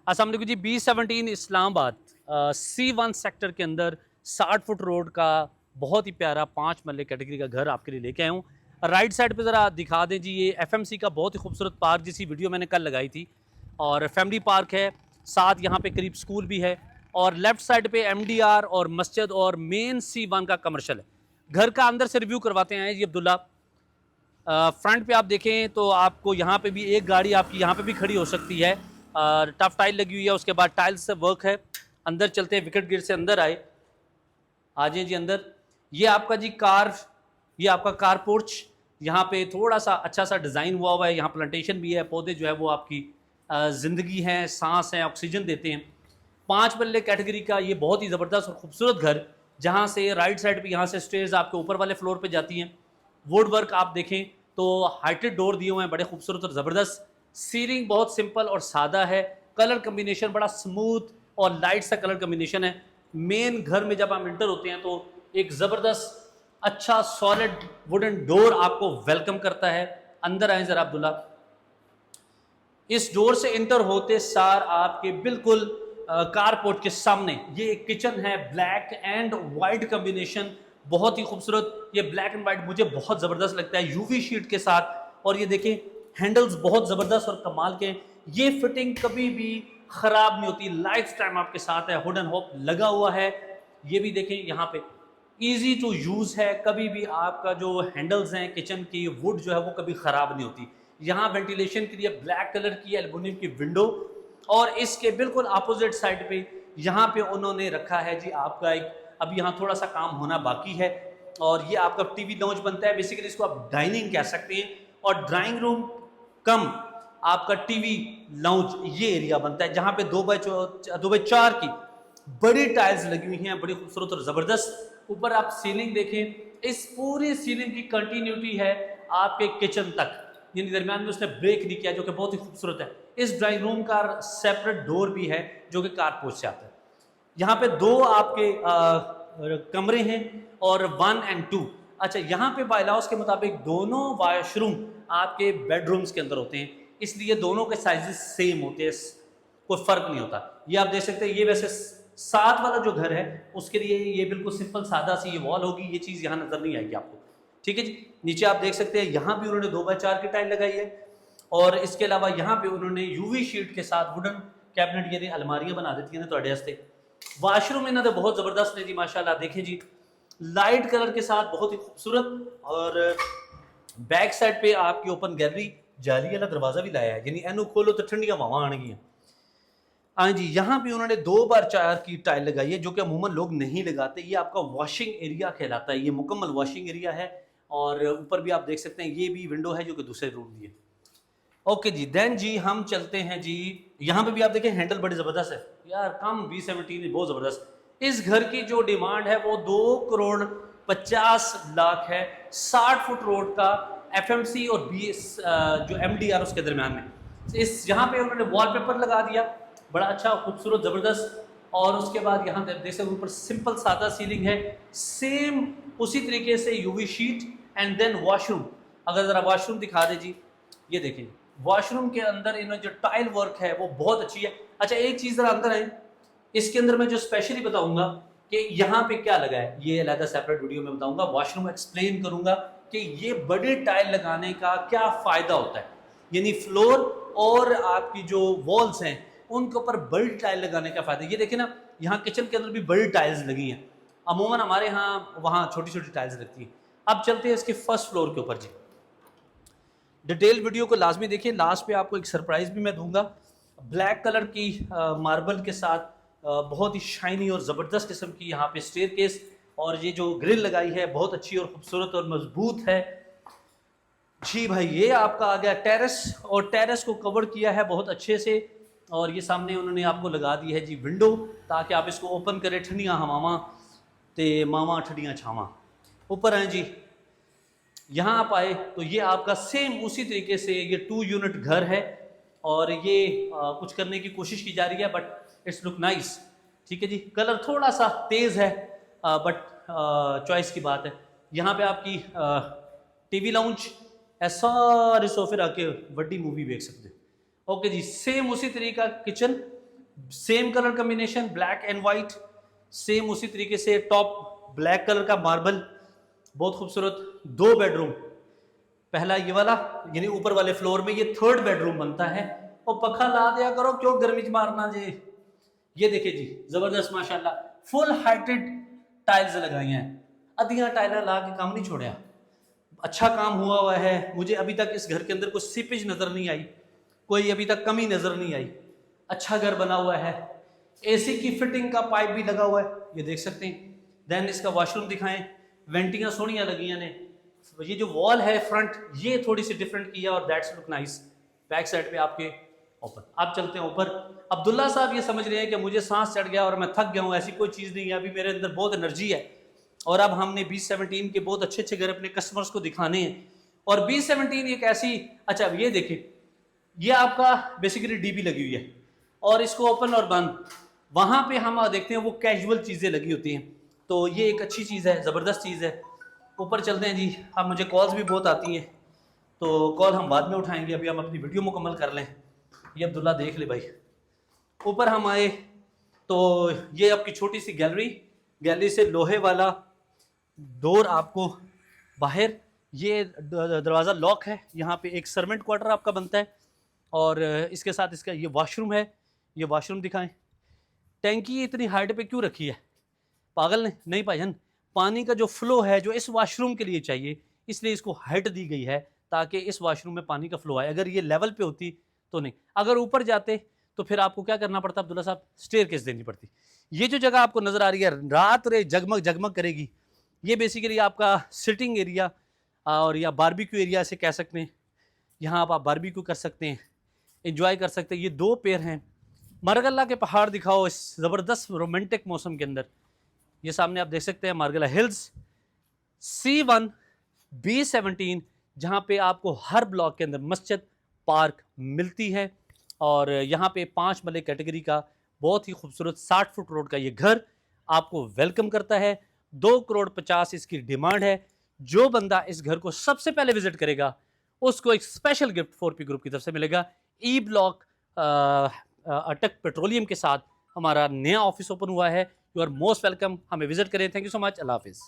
अस्सलाम वालेकुम जी। B17 Islamabad C1 sector के अंदर 60 फुट रोड का बहुत ही प्यारा 5 मरले कैटेगरी का घर आपके लिए लेके आया हूँ। राइट साइड पे ज़रा दिखा दें जी, ये FMC का बहुत ही खूबसूरत पार्क जिसकी वीडियो मैंने कल लगाई थी, और फैमिली पार्क है, साथ यहाँ पे करीब स्कूल भी है, और लेफ्ट साइड पे MDR और मस्जिद और मेन C1 का कमर्शियल है। घर का अंदर से रिव्यू करवाते हैं जी अब्दुल्ला। फ्रंट पे आप देखें तो आपको यहाँ पे भी एक गाड़ी आपकी यहाँ पे भी खड़ी हो सकती है। टफ टाइल लगी हुई है, उसके बाद टाइल्स से वर्क है। अंदर चलते हैं, विकेट गेट से अंदर आए, आ जाए जी अंदर। ये आपका जी कार, ये आपका कार पोर्च। यहाँ पे थोड़ा सा अच्छा सा डिज़ाइन हुआ है, यहाँ प्लांटेशन भी है, पौधे जो है वो आपकी ज़िंदगी है, सांस है, ऑक्सीजन देते हैं। 5 मरले कैटेगरी का ये बहुत ही ज़बरदस्त और खूबसूरत घर, जहाँ से राइट साइड पे यहाँ से स्टेयर्स आपके ऊपर वाले फ्लोर पे जाती हैं। वुड वर्क आप देखें तो हाइटेड डोर दिए हुए हैं, बड़े खूबसूरत और ज़बरदस्त। सीलिंग बहुत सिंपल और सादा है, कलर कम्बिनेशन बड़ा स्मूथ और लाइट सा कलर कम्बिनेशन है। मेन घर में जब आप इंटर होते हैं तो एक ज़बरदस्त अच्छा सॉलिड वुडन डोर आपको वेलकम करता है। अंदर आए ज़रा अब्दुल्ला। इस डोर से इंटर होते सार आपके बिल्कुल कारपोर्ट के सामने ये एक किचन है, ब्लैक एंड वाइट कॉम्बिनेशन, बहुत ही खूबसूरत। ये ब्लैक एंड वाइट मुझे बहुत ज़बरदस्त लगता है यूवी शीट के साथ। और ये देखें हैंडल्स बहुत ज़बरदस्त और कमाल के। ये फिटिंग कभी भी ख़राब नहीं होती, लाइफ टाइम आपके साथ है। हुड एंड होप लगा हुआ है। ये भी देखें यहाँ पे ईजी टू यूज़ है, कभी भी आपका जो हैंडल्स हैं किचन की, वुड जो है वो कभी ख़राब नहीं होती। यहाँ वेंटिलेशन के लिए ब्लैक कलर की एल्युमिनियम की विंडो, और इसके बिल्कुल अपोजिट साइड पे यहाँ पे उन्होंने रखा है जी आपका एक, अब यहाँ थोड़ा सा काम होना बाकी है, और ये आपका टीवी लाउंज बनता है। बेसिकली इसको आप डाइनिंग कह सकते हैं, और ड्राइंग रूम कम आपका टीवी लाउंज ये एरिया बनता है, जहाँ पे 2x4 की बड़ी टाइल्स लगी हुई हैं, बड़ी खूबसूरत और ज़बरदस्त। ऊपर आप सीलिंग देखें, इस पूरी सीलिंग की कंटिन्यूटी है आपके किचन तक, यानी दरमियान में उसने ब्रेक नहीं किया, जो कि बहुत ही खूबसूरत है। इस ड्राइंग रूम का सेपरेट डोर भी है जो कि कारपोर्च से आता है। यहाँ पे 2 आपके कमरे हैं, और 1 और 2। अच्छा, यहाँ पे बायलॉज के मुताबिक दोनों वॉशरूम आपके बेडरूम्स के अंदर होते हैं, इसलिए दोनों के साइजेस सेम होते हैं, कोई फ़र्क नहीं होता। ये आप देख सकते हैं, ये वैसे साथ वाला जो घर है उसके लिए ये बिल्कुल सिंपल सादा सी ये वॉल होगी, ये चीज़ यहाँ नज़र नहीं आएगी आपको। ठीक है जी। नीचे आप देख सकते हैं, यहाँ भी उन्होंने 2x4 की टाइल लगाई है, और इसके अलावा यहाँ पे उन्होंने यूवी शीट के साथ वुडन कैबिनेट यानी अलमारियाँ बना देती है ना थोड़े वास्ते। वाशरूम इन्होंने बहुत ज़बरदस्त है जी, माशाल्लाह। देखें जी, लाइट कलर के साथ बहुत ही खूबसूरत। और बैक साइड पे आपकी ओपन गैलरी, जाली वाला दरवाज़ा भी लाया है, यानी एनू खोलो तो ठंडियाँ हवा आएंगी। हाँ जी, यहाँ भी उन्होंने 2x4 की टाइल लगाई है, जो कि अमूमन लोग नहीं लगाते। ये आपका वॉशिंग एरिया कहलाता है, ये मुकम्मल वॉशिंग एरिया है। और ऊपर भी आप देख सकते हैं, ये भी विंडो है जो कि दूसरे रूम की है। ओके जी, देन जी हम चलते हैं जी, यहाँ पे भी आप देखें हैंडल बड़ी ज़बरदस्त है यार, कम B17 बहुत ज़बरदस्त। इस घर की जो डिमांड है वो 2,50,00,000 है। 60 फुट रोड का, FMC और BS जो MDR उसके दरमियान में। इस यहाँ पे उन्होंने वॉलपेपर लगा दिया, बड़ा अच्छा खूबसूरत ज़बरदस्त। और उसके बाद यहाँ देख सकते ऊपर सिंपल सादा सीलिंग है, सेम उसी तरीके से UV sheet. And then washroom, अगर ज़रा वॉशरूम दिखा दे जी, ये देखिए वॉशरूम के अंदर इन्होंने जो टाइल वर्क है वो बहुत अच्छी है। अच्छा, एक चीज़ ज़रा अंदर है, इसके अंदर मैं जो स्पेशली बताऊंगा कि यहाँ पे क्या लगा है, ये अलग सेपरेट वीडियो में बताऊंगा। वॉशरूम एक्सप्लेन करूंगा कि ये बड़े टाइल लगाने का क्या फ़ायदा होता है, यानी फ्लोर और आपकी जो वॉल्स हैं उनके ऊपर बड़ी टाइल लगाने का फ़ायदा। ये देखें ना, यहाँ किचन के अंदर भी बड़ी टाइल्स लगी हैं, अमूमन हमारे यहाँ वहाँ छोटी छोटी टाइल्स लगती हैं। अब चलते हैं इसके फर्स्ट फ्लोर के ऊपर जी। डिटेल वीडियो को लाजमी देखिए, लास्ट पे आपको एक सरप्राइज भी मैं दूंगा। ब्लैक कलर की मार्बल के साथ बहुत ही शाइनी और ज़बरदस्त किस्म की यहाँ पे स्टेयरकेस, और ये जो ग्रिल लगाई है बहुत अच्छी और खूबसूरत और मजबूत है जी भाई। ये आपका आ गया टेरेस, और टेरेस को कवर किया है बहुत अच्छे से, और ये सामने उन्होंने आपको लगा दी है जी विंडो, ताकि आप इसको ओपन करें, ठंडियाँ हवावां ते मावा ठंडियाँ छावां। ऊपर आए जी, यहाँ आप आए तो ये आपका सेम उसी तरीके से ये 2 यूनिट घर है, और ये कुछ करने की कोशिश की जा रही है, बट इट्स लुक नाइस। ठीक है जी, कलर थोड़ा सा तेज़ है, बट चॉइस की बात है। यहाँ पे आपकी टीवी लाउंज, सारे सोफे रख के बड़ी मूवी देख सकते हो। ओके जी, सेम उसी तरीका kitchen, same colour combination black and white, same उसी तरीके से टॉप ब्लैक कलर का मार्बल, बहुत खूबसूरत। 2 बेडरूम, पहला ये वाला यानी ऊपर वाले फ्लोर में, ये 3rd बेडरूम बनता है। और पंखा ला दिया करो, क्यों गर्मी च मारना जी। ये देखिए जी, जबरदस्त माशाल्लाह, फुल हाइटेड टाइल्स लगाई हैं, अद्धियां टाइल ला के काम नहीं छोड़ा, अच्छा काम हुआ है। मुझे अभी तक इस घर के अंदर कोई सीपेज नजर नहीं आई, कोई अभी तक कमी नजर नहीं आई, अच्छा घर बना हुआ है। एसी की फिटिंग का पाइप भी लगा हुआ है, ये देख सकते हैं। देन इसका वॉशरूम दिखाएं, वेंटियां सोनियां लगी ने। ये जो वॉल है फ्रंट, ये थोड़ी सी डिफरेंट की है और that's look nice. Back side पे आपके ओपन। आप चलते हैं ऊपर। अब्दुल्ला साहब ये समझ रहे हैं कि मुझे सांस चढ़ गया और मैं थक गया हूँ, ऐसी कोई चीज़ नहीं है, अभी मेरे अंदर बहुत एनर्जी है और अब हमने B17 के बहुत अच्छे अच्छे घर अपने कस्टमर्स को दिखाने हैं। और B17 एक ऐसी, अच्छा ये देखिए, ये आपका बेसिकली डीबी लगी हुई है और इसको ओपन और बंद, वहाँ पे हम देखते हैं वो कैजुअल चीज़ें लगी होती हैं, तो ये एक अच्छी चीज़ है, ज़बरदस्त चीज़ है। ऊपर चलते हैं जी। अब मुझे कॉल्स भी बहुत आती हैं, तो कॉल हम बाद में उठाएंगे, अभी हम अपनी वीडियो मुकम्मल कर लें। ये अब्दुल्ला देख ले भाई। ऊपर हम आए तो ये आपकी छोटी सी गैलरी, गैलरी से लोहे वाला डोर आपको बाहर, ये दरवाज़ा लॉक है। यहाँ पे एक सर्वेंट क्वार्टर आपका बनता है और इसके साथ इसका ये वॉशरूम है। ये वॉशरूम दिखाएं। टैंकी इतनी हाइट पे क्यों रखी है, पागल ने नहीं भाईजान, पानी का जो फ्लो है जो इस वॉशरूम के लिए चाहिए, इसलिए इसको हाइट दी गई है ताकि इस वॉशरूम में पानी का फ्लो आए। अगर ये लेवल पे होती तो नहीं, अगर ऊपर जाते तो फिर आपको क्या करना पड़ता अब्दुल्ला साहब, स्टेयरकेस देनी पड़ती। ये जो जगह आपको नजर आ रही है रात रे जगमग जगमग करेगी, ये बेसिकली आपका सिटिंग एरिया और या बारबेक्यू एरिया से कह सकते हैं। यहाँ आप बारबेक्यू कर सकते हैं, एंजॉय कर सकते हैं। ये 2 पेड़ हैं। मारगल्ला के पहाड़ दिखाओ इस ज़बरदस्त रोमांटिक मौसम के अंदर। ये सामने आप देख सकते हैं मारगला हिल्स, C1 B17, जहाँ पे आपको हर ब्लॉक के अंदर मस्जिद पार्क मिलती है। और यहाँ पे 5 मरले कैटेगरी का बहुत ही खूबसूरत 60 फुट रोड का ये घर आपको वेलकम करता है। 2,50,00,000 इसकी डिमांड है। जो बंदा इस घर को सबसे पहले विजिट करेगा उसको एक स्पेशल गिफ्ट 4P ग्रुप की तरफ से मिलेगा। ई ब्लॉक अटक पेट्रोलियम के साथ हमारा नया ऑफिस ओपन हुआ है। यू आर मोस्ट वेलकम, हमें विजिट करें। थैंक यू सो मच, अल्लाह हाफिज़।